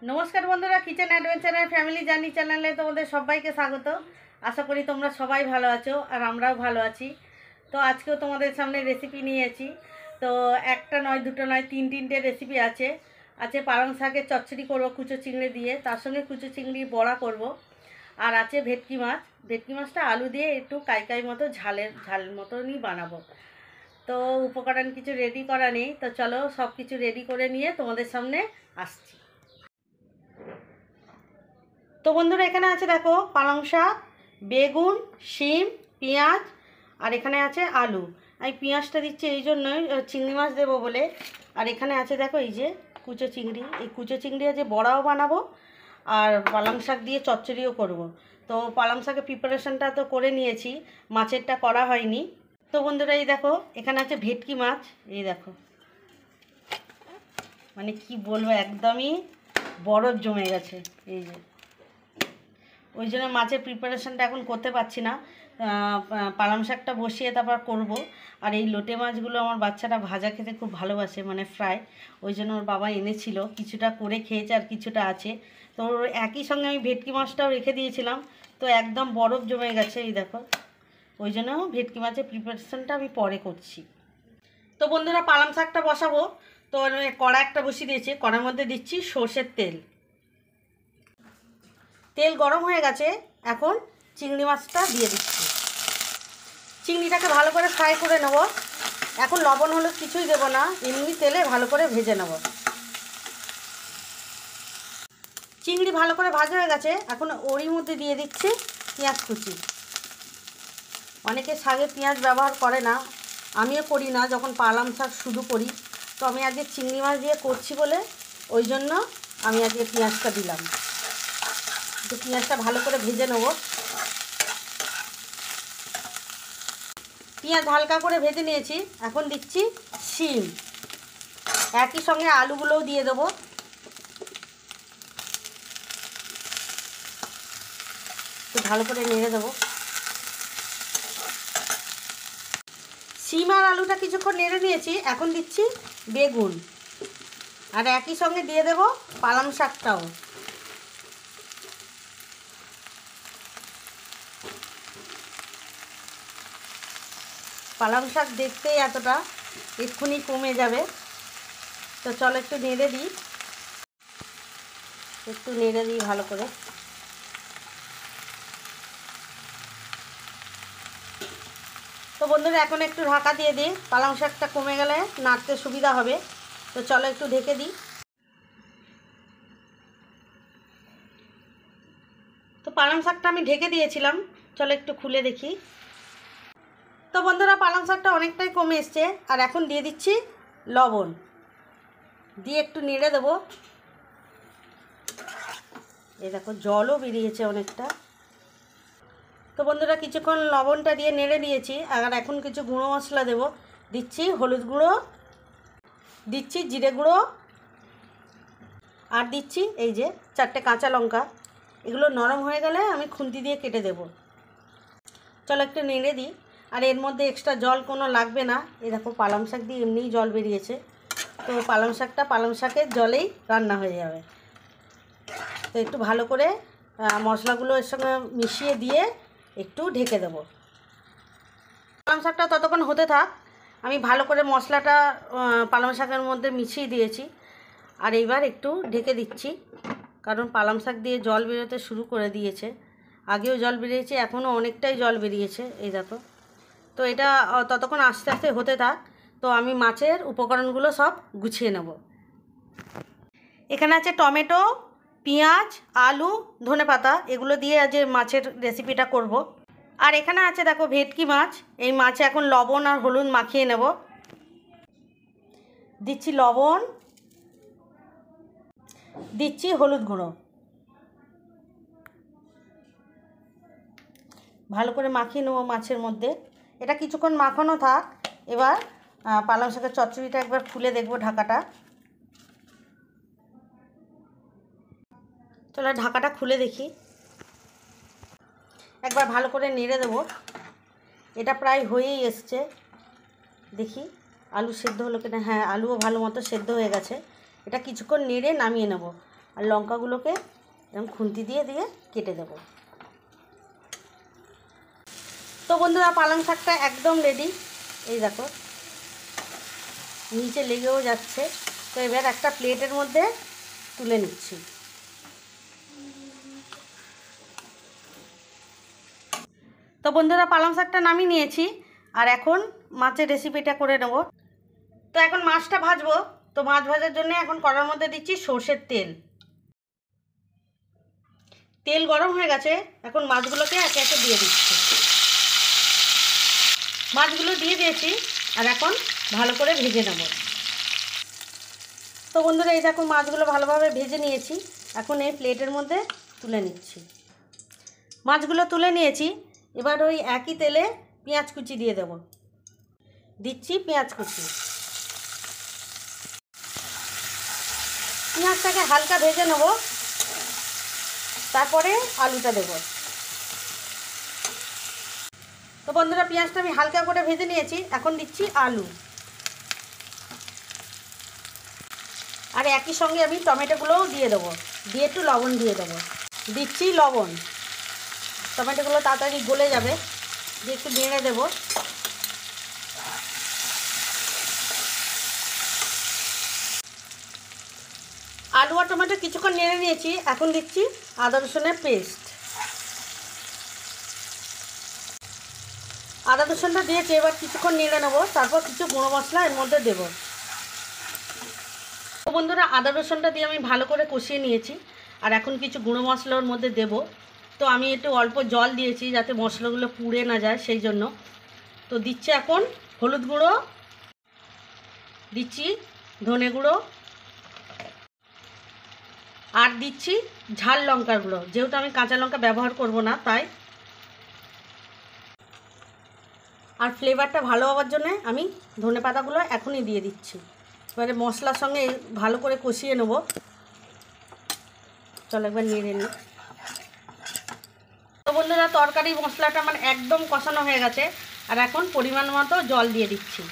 नमस्कार बंधुरा kitchen adventure family journey चैनले तुम्हारे सबाइके स्वागत। आशा करी तुम्हारा सबाई भालो आछो और आमराओ भालो आछि। तो आज के तुम्हारे सामने रेसिपि निয়েছি। तो একটা নয় দুটো নয় তিনটে रेसिपि আছে। আছে পালং শাকের চচ্চড়ি করব কুচো চিংড়ি দিয়ে, তার সঙ্গে কুচো চিংড়ি বড়া করব। আর আছে ভেটকি মাছ। ভেটকি মাছটা আলু দিয়ে একটু কাই মতো ঝাল মতনই বানাবো। তো উপকরণ কিছু রেডি করা নেই, তো চলো সব কিছু রেডি করে নিয়ে তোমাদের সামনে আসছি। তো বন্ধুরা এখানে আছে দেখো পালং শাক, বেগুন, শিম, পেঁয়াজ আর এখানে আছে আলু। আমি পেঁয়াজটা দিচ্ছি এই জন্যই চিংড়ি মাছ দেবো বলে। আর এখানে আছে দেখো এই যে কুচো চিংড়ি, এই কুচো চিংড়ি আছে বড়াও বানাবো আর পালং শাক দিয়ে চচ্চড়িও করব। তো পালং শাকের প্রিপারেশনটা তো করে নিয়েছি, মাছেরটা করা হয়নি। তো বন্ধুরা এই দেখো এখানে আছে ভেটকি মাছ, এই দেখো মানে কি বলবো একদমই বরফ জমে গেছে এই যে। ওই জন্য মাছের প্রিপারেশনটা এখন করতে পারছি না, পালং শাকটা বসিয়ে তারপর করব। আর এই লোটে মাছগুলো আমার বাচ্চাটা ভাজা খেতে খুব ভালোবাসে, মানে ফ্রাই। ওই জন্য ওর বাবা এনেছিল, কিছুটা করে খেয়েছে আর কিছুটা আছে। তো একই সঙ্গে আমি ভেটকি মাছটাও রেখে দিয়েছিলাম, তো একদম বরফ জমে গেছে এই দেখো। ওই জন্য ভেটকি মাছের প্রিপারেশনটা আমি পরে করছি। তো বন্ধুরা পালং শাকটা বসাবো। তো কড়া একটা বসিয়ে দিয়েছি, কড়ার মধ্যে দিচ্ছি সর্ষের তেল। তেল গরম হয়ে গেছে, এখন চিংড়ি মাছটা দিয়ে দিচ্ছি। চিংড়িটাকে ভালো করে ফ্রাই করে নেব। এখন লবণ হলুদ কিছুই দেব না, এমনি তেলে ভালো করে ভেজে নেব। চিংড়ি ভালো করে ভাজা হয়ে গেছে, এখন ওরই মধ্যে দিয়ে দিচ্ছি পেঁয়াজ কুচি। অনেকে শাকে পেঁয়াজ ব্যবহার করে না, আমিও করি না যখন পালং শাক শুধু করি। তো আমি আজকে চিংড়ি মাছ দিয়ে করছি বলে ওই জন্য আমি আজকে পেঁয়াজটা দিলাম। তো পেঁয়াজটা ভালো করে ভেজে নেব। পেঁয়াজ হালকা করে ভেজে নিয়েছি, এখন দিচ্ছি শিম, একই সঙ্গে আলুগুলোও দিয়ে দেবো। তো ভালো করে নেড়ে দেবো। শিম আর আলুটা কিছুক্ষণ নেড়ে নিয়েছি, এখন দিচ্ছি বেগুন আর একই সঙ্গে দিয়ে দেবো পালং শাকটাও। পালং শাক দেখতেই এতটা, এক্ষুনি কমে যাবে। তো চলো একটু নেড়ে দিই, ভালো করে। তো বন্ধুরা এখন একটু ঢাকা দিয়ে দিই, পালং শাকটা কমে গেলে নাড়তে সুবিধা হবে। তো চলো একটু ঢেকে দিই। তো পালং শাকটা আমি ঢেকে দিয়েছিলাম, চলো একটু খুলে দেখি। তো বন্ধুরা পালং শাকটা অনেকটাই কমে এসছে, আর এখন দিয়ে দিচ্ছি লবণ, দিয়ে একটু নেড়ে দেবো। এই দেখো জলও বেরিয়েছে অনেকটা। তো বন্ধুরা কিছুক্ষণ লবণটা দিয়ে নেড়ে নিয়েছি, আর এখন কিছু গুঁড়ো মশলা দেবো। দিচ্ছি হলুদ গুঁড়ো, দিচ্ছি জিরে গুঁড়ো, আর দিচ্ছি এই যে 4টে কাঁচা লঙ্কা। এগুলো নরম হয়ে গেলে আমি খুন্তি দিয়ে কেটে দেব। চলো একটু নেড়ে দিই। আর এর মধ্যে এক্সট্রা জল কোনো লাগবে না, এই দেখো পালং শাক দিয়ে এমনিই জল বেরিয়েছে। তো পালং শাকের জলেই রান্না হয়ে যাবে। তো একটু ভালো করে মশলাগুলো এর সঙ্গে মিশিয়ে দিয়ে একটু ঢেকে দেবো। পালং শাকটা ততক্ষণ হতে থাক, আমি ভালো করে মশলাটা পালং শাকের মধ্যে মিশিয়ে দিয়েছি। আর এইবার একটু ঢেকে দিচ্ছি, কারণ পালং শাক দিয়ে জল বেরোতে শুরু করে দিয়েছে। আগেও জল বেরিয়েছে, এখনও অনেকটাই জল বেরিয়েছে এই দেখো। তো এটা ততক্ষণ আস্তে আস্তে হতে থাক। তো আমি মাছের উপকরণগুলো সব গুছিয়ে নেব। এখানে আছে টমেটো, পেঁয়াজ, আলু, ধনেপাতা, এগুলো দিয়ে আজ মাছের রেসিপিটা করব। আর এখানে আছে দেখো ভেটকি মাছ। এই মাছে এখন লবণ আর হলুদ মাখিয়ে নেব। দিচ্ছি লবণ, দিচ্ছি হলুদ গুঁড়ো, ভালো করে মাখিয়ে নেবো মাছের মধ্যে। এটা কিছুক্ষণ মাখানো থাক। এবার পালং শাকের চচ্চড়িটা একবার খুলে দেখব ঢাকাটা। চলো ঢাকাটা খুলে দেখি, একবার ভালো করে নেড়ে দেবো। এটা প্রায় হয়েই এসছে, দেখি আলু সেদ্ধ হলো কিনা। হ্যাঁ, আলুও ভালো মতো সেদ্ধ হয়ে গেছে। এটা কিছুক্ষণ নেড়ে নামিয়ে নেব। আর লঙ্কাগুলোকে এরকম খুন্তি দিয়ে দিয়ে কেটে দেব। তো বন্ধুরা পালং শাকটা একদম রেডি। এই দেখো নিচে লেগেও যাচ্ছে। তো এবার একটা প্লেটের মধ্যে তুলে নিচ্ছি। তো বন্ধুরা পালং শাকটা নামিয়ে নিয়েছি, আর এখন মাছের রেসিপিটা করে নেব। তো এখন মাছটা ভাজবো। তো মাছ ভাজার জন্য এখন কড়ার মধ্যে দিচ্ছি সর্ষের তেল। তেল গরম হয়ে গেছে, এখন মাছগুলোকে একে একে দিয়ে দিচ্ছি। মাছগুলো দিয়ে দিয়েছি, আর এখন ভালো করে ভেজে নেব। তো বন্ধুরা এই দেখো মাছগুলো ভালোভাবে ভেজে নিয়েছি, এখন এই প্লেটের মধ্যে তুলে নিচ্ছি। মাছগুলো তুলে নিয়েছি, এবার ওই একই তেলে পেঁয়াজ কুচি দিয়ে দেব। দিচ্ছি পেঁয়াজ কুচি। পেঁয়াজটাকে হালকা ভেজে নেব, তারপরে আলুটা দেব। তো বন্ধুরা পেঁয়াজটা আমি হালকা করে ভেজে নিয়েছি, এখন দিচ্ছি আলু। আর একই সঙ্গে আমি টমেটোগুলোও দিয়ে দেবো, দিয়ে একটু লবণ দিয়ে দেবো। দিচ্ছি লবণ। টমেটোগুলো তাড়াতাড়ি গলে যাবে, দিয়ে একটু নেড়ে দেবো। আলু আর টমেটো কিছুক্ষণ নেড়ে নিয়েছি, এখন দিচ্ছি আদা রসুনের পেস্ট। আদা রসুনটা দিয়েছি, এবার কিছুক্ষণ নেড়ে নেবো, তারপর কিছু গুঁড়ো মশলা এর মধ্যে দেবো। তো বন্ধুরা আদা রসুনটা দিয়ে আমি ভালো করে কষিয়ে নিয়েছি, আর এখন কিছু গুঁড়ো মশলা ওর মধ্যে দেবো। তো আমি একটু অল্প জল দিয়েছি যাতে মশলাগুলো পুড়ে না যায়, সেই জন্য। তো দিচ্ছি এখন হলুদ গুঁড়ো, দিচ্ছি ধনে গুঁড়ো, আর দিচ্ছি ঝাল লঙ্কার গুঁড়ো, যেহেতু আমি কাঁচা লঙ্কা ব্যবহার করব না তাই। আর ফ্লেভারটা ভালো হওয়ার জন্য আমি ধনে পাতাগুলো এখনই দিয়ে দিচ্ছি। এবারে মশলার সঙ্গে ভালো করে কষিয়ে নেব। চলো একবার নেড়ে নিই। তো বন্ধুরা তরকারি মশলাটা আমার একদম কষানো হয়ে গেছে, আর এখন পরিমাণ মতো জল দিয়ে দিচ্ছি।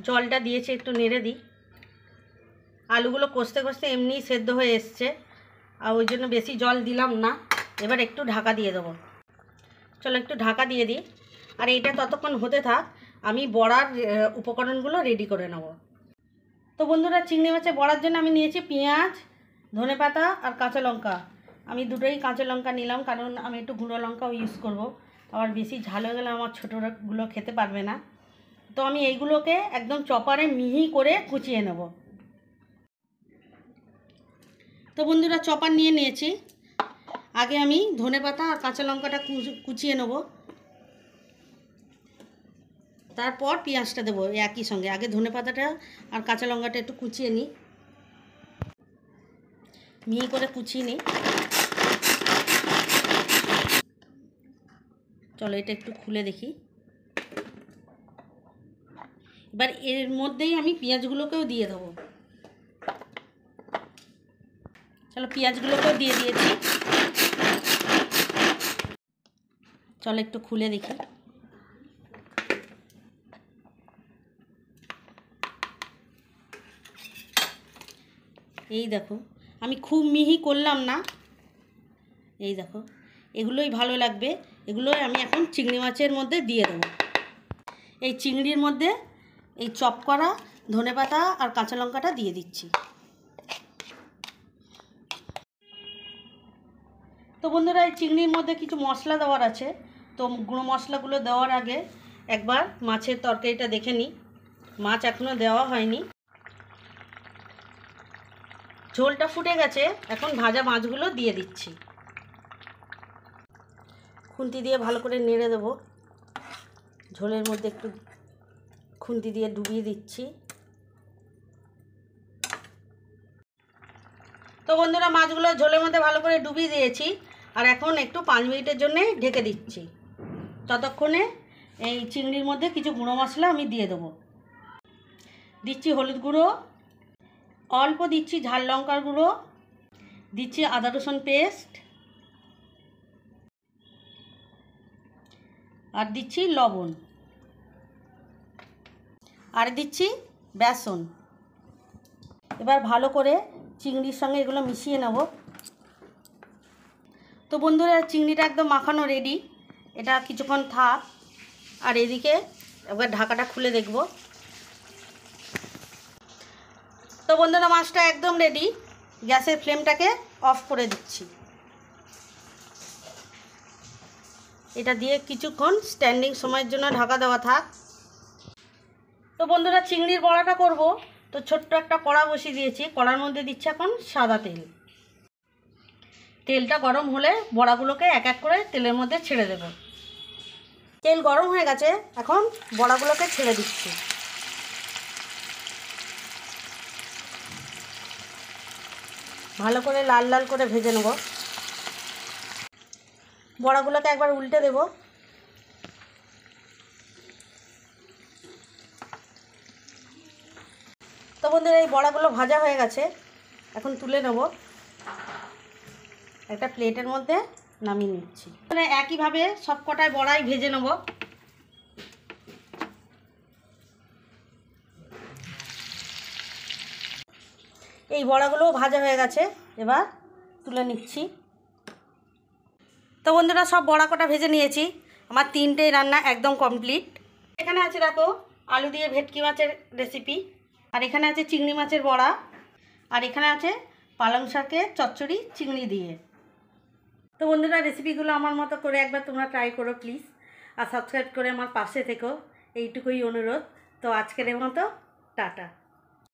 জলটা দিয়েছি, একটু নেড়ে দিই। আলুগুলো কষতে কষতে এমনিই সেদ্ধ হয়ে এসছে, আর ওই জন্য বেশি জল দিলাম না। এবার একটু ঢাকা দিয়ে দেবো। চলো একটু ঢাকা দিয়ে দিই, আর এইটা ততক্ষণ হতে থাক, আমি বড়ার উপকরণগুলো রেডি করে নেব। তো বন্ধুরা চিংড়ি মাছের বড়ার জন্য আমি নিয়েছি পেঁয়াজ, ধনেপাতা আর কাঁচা লঙ্কা। আমি দুটোই কাঁচা লঙ্কা নিলাম, কারণ আমি একটু গুঁড়ো লঙ্কাও ইউজ করব। আবার বেশি ঝাল হয়ে গেলে আমার ছোটোগুলো খেতে পারবে না। তো আমি এইগুলোকে একদম চপারে মিহি করে কুচিয়ে নেব। তো বন্ধুরা চপার নিয়ে নিয়েছি। আগে আমি ধনেপাতা আর কাঁচা লঙ্কাটা কুচিয়ে নেব, তারপর পেঁয়াজটা দেবো একই সঙ্গে। আগে ধনেপাতাটা আর কাঁচা লঙ্কাটা একটু কুচিয়ে নিই, মিহি করে কুচিয়ে নিই। চলো এটা একটু খুলে দেখি। এবার এর মধ্যেই আমি পেঁয়াজগুলোকেও দিয়ে দেবো। চলো পেঁয়াজগুলোকেও দিয়ে দিয়েছি। চলো একটু খুলে দেখি। এই দেখো আমি খুব মিহি করলাম না, এই দেখো এগুলোই ভালো লাগবে। এগুলোই আমি এখন চিংড়ি মাছের মধ্যে দিয়ে দেবো। এই চিংড়ির মধ্যে এই চপ করা ধনেপাতা আর কাঁচা লঙ্কাটা দিয়ে দিচ্ছি। তো বন্ধুরা এই চিংড়ির মধ্যে কিছু মশলা দেওয়ার আছে, তো গুঁড়ো মশলাগুলো দেওয়ার আগে একবার মাছের তরকারিটা দেখে নিই। মাছ এখনও দেওয়া হয়নি। ঝোলটা ফুটে গেছে, এখন ভাজা মাছগুলো দিয়ে দিচ্ছি। খুন্তি দিয়ে ভালো করে নেড়ে দেবো। ঝোলের মধ্যে একটু খুন্তি দিয়ে ডুবিয়ে দিচ্ছি। তো বন্ধুরা মাছগুলো ঝোলের মধ্যে ভালো করে ডুবিয়ে দিয়েছি, আর এখন একটু 5 মিনিটের জন্য ঢেকে দিচ্ছি। ততক্ষণে এই চিংড়ির মধ্যে কিছু গুঁড়ো মশলা আমি দিয়ে দেবো। দিচ্ছি হলুদ গুঁড়ো, অল্প দিচ্ছি ঝাল লঙ্কার গুঁড়ো, দিচ্ছি আদা রসুন পেস্ট, আর দিচ্ছি লবণ, আর দিচ্ছি বেসন। এবার ভালো করে চিংড়ির সঙ্গে এগুলো মিশিয়ে নেব। তো বন্ধুরা চিংড়িটা একদম মাখানো রেডি, এটা কিছুক্ষণ থাক। আর এদিকে এবার ঢাকাটা খুলে দেখব। তো বন্ধুরা মাছটা একদম রেডি, গ্যাসের ফ্লেমটাকে অফ করে দিচ্ছি। এটা দিয়ে কিছুক্ষণ স্ট্যান্ডিং সময়ের জন্য ঢাকা দেওয়া থাক। তো বন্ধুরা চিংড়ির বড়াটা করব, তো ছোট্ট একটা কড়া বসিয়ে দিয়েছি। কড়ার মধ্যে দিচ্ছি এখন সাদা তেল। তেলটা গরম হলে বড়াগুলোকে এক এক করে তেলের মধ্যে ছেড়ে দেব। তেল গরম হয়ে গেছে, এখন বড়াগুলোকে ছেড়ে দিচ্ছি। ভালো করে লাল লাল করে ভেজে নেব। বড়াগুলোকে একবার উল্টে দেব। তো বন্ধুরা এই বড়াগুলো ভাজা হয়ে গেছে, এখন তুলে নেব। একটা প্লেটের মধ্যে নামিয়ে নিচ্ছি। মানে একইভাবে সব কটায় বড়াই ভেজে নেব। এই বড়াগুলোও ভাজা হয়ে গেছে, এবার তুলে নিচ্ছি। তো বন্ধুরা সব বড়া কটা ভেজে নিয়েছি, আমার 3টে রান্না একদম কমপ্লিট। এখানে আছে দেখো আলু দিয়ে ভেটকি মাছের রেসিপি, আর এখানে আছে চিংড়ি মাছের বড়া, আর এখানে আছে পালং শাকের চচ্চড়ি চিংড়ি দিয়ে। তো বন্ধুরা রেসিপিগুলো আমার মতো করে একবার তোমরা ট্রাই করো প্লিজ, আর সাবস্ক্রাইব করে আমার পাশে থেকো, এইটুকুই অনুরোধ। তো আজকের মতো টাটা।